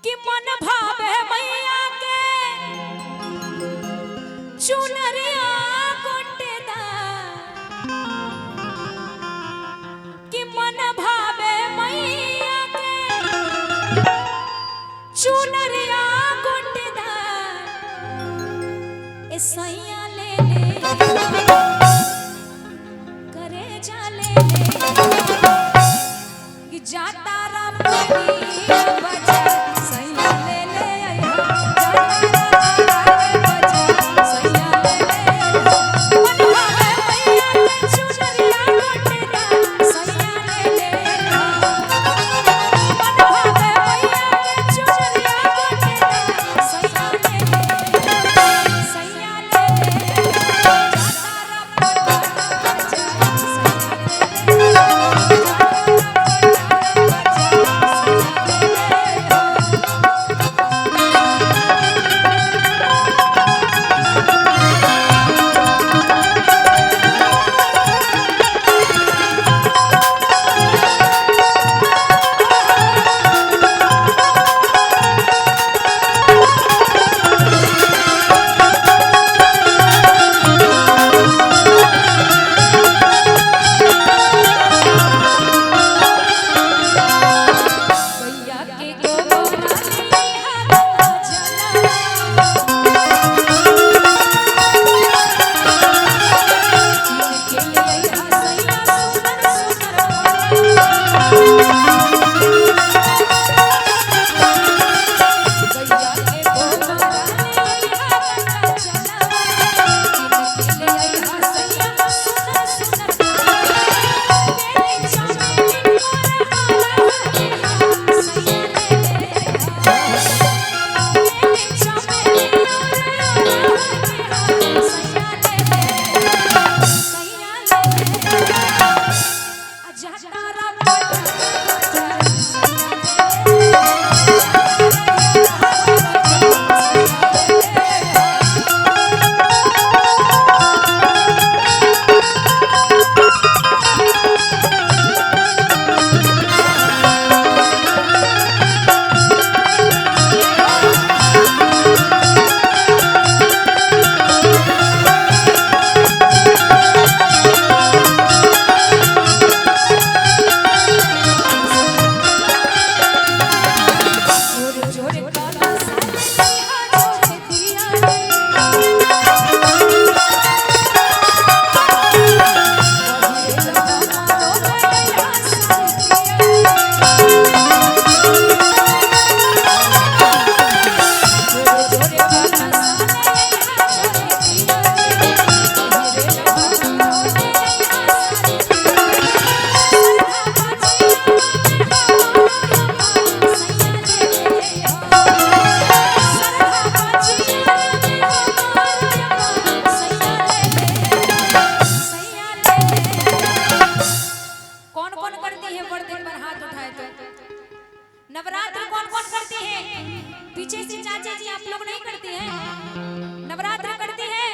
कि मन भावे मैया के चुनरिया गोटेदार कि मन भावे मैया के चुनरिया गोटेदार ए सैया ले करे जा ले कि जाता नवरात्र कौन कौन करते हैं? पीछे से चाचा जी आप लोग नहीं करते हैं? नवरात्र करते हैं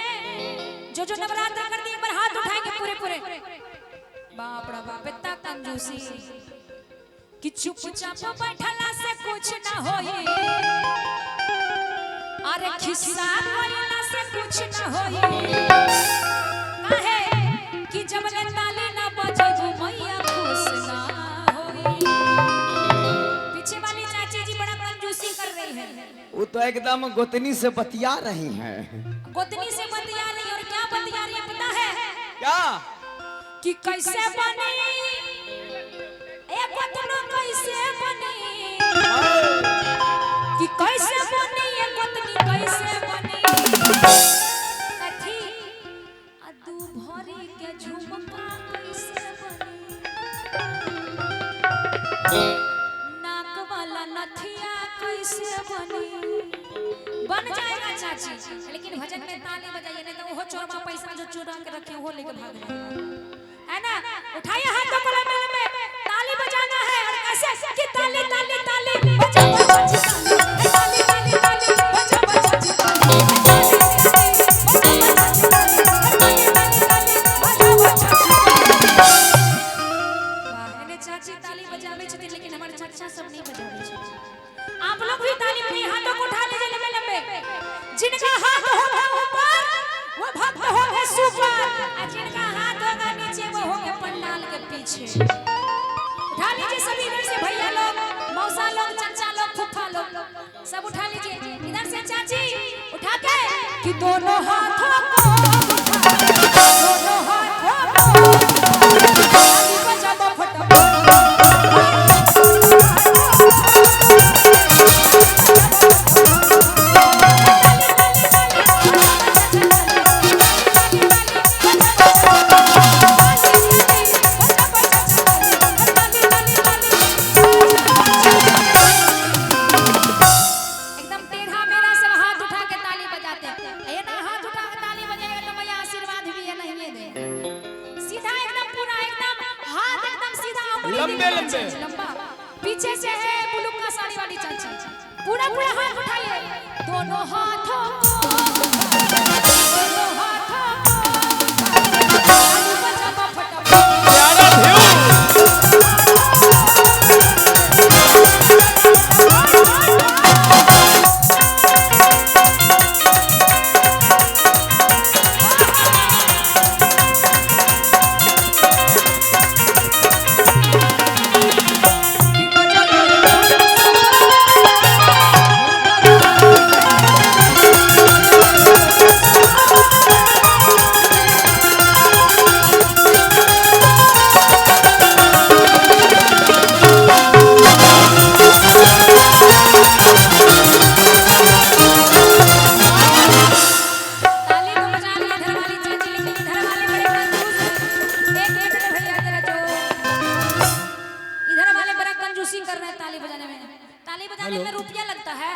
जो जो नवरात्र करते हैं, एक बार हाथ उठाएंगे पूरे पूरे। बाप रे बाप, इतना कंजूसी कि चुपचाप बैठला से कुछ ना होई, अरे खिस्सा कइला से कुछ ना होई। काहे कि जब ले ताली ना बजे मैया खुश ना होई। पीछे वाली चाची जी बड़ा कंजूसी कर रही है। वो तो एकदम गोतनी से बतिया रही हैं। गोतनी से बतिया रही, और क्या बतिया रही है पता है? क्या? कि कैसे बनी एक गोतनो कैसे बनी, कि कैसे बनी एक गोतनी कैसे बनी। कथी अदू भरी के झुमका कैसे बनी, नाक वाला नथिया कैसे बनी। बन जाएगा चाची, लेकिन भजन में ताली बजाइए, नहीं तो वो चोरमा पैसा जो चुरा के रखे वो लेके भाग रहे है ना। उठाइए हाथों को, में ताली बजाना है। और कैसे कि ताली ताली ताली बजा बजा ताली ताली ताली बजा बजा चाची ताली बजावे छथिन, लेकिन हमारे चाचा सब नहीं बजावे छथिन। आप लोग भी जिनका हाथ होगा ऊपर वो भक्त होंगे सुपर, और जिनका हाथ होगा नीचे वो होंगे पंडाल के पीछे। उठा लीजिए सभी, इधर से भैया लोग, मौसा लोग, चाचा लोग, फूफा लोग, सब उठा लीजिए। इधर से चाची उठा के कि दोनों हाथों को उठा, दोनों हाथों को ताली बजाओ फटाफट। लंबे लंबे पीछे से है ब्लू का साड़ी वाली चाची, पूरा पूरा हाथ उठाइए, दोनों हाथों को, दोनों हाथों को ताली बजाओ फटाफट। प्यारा ताली बजाने में रुपया लगता है।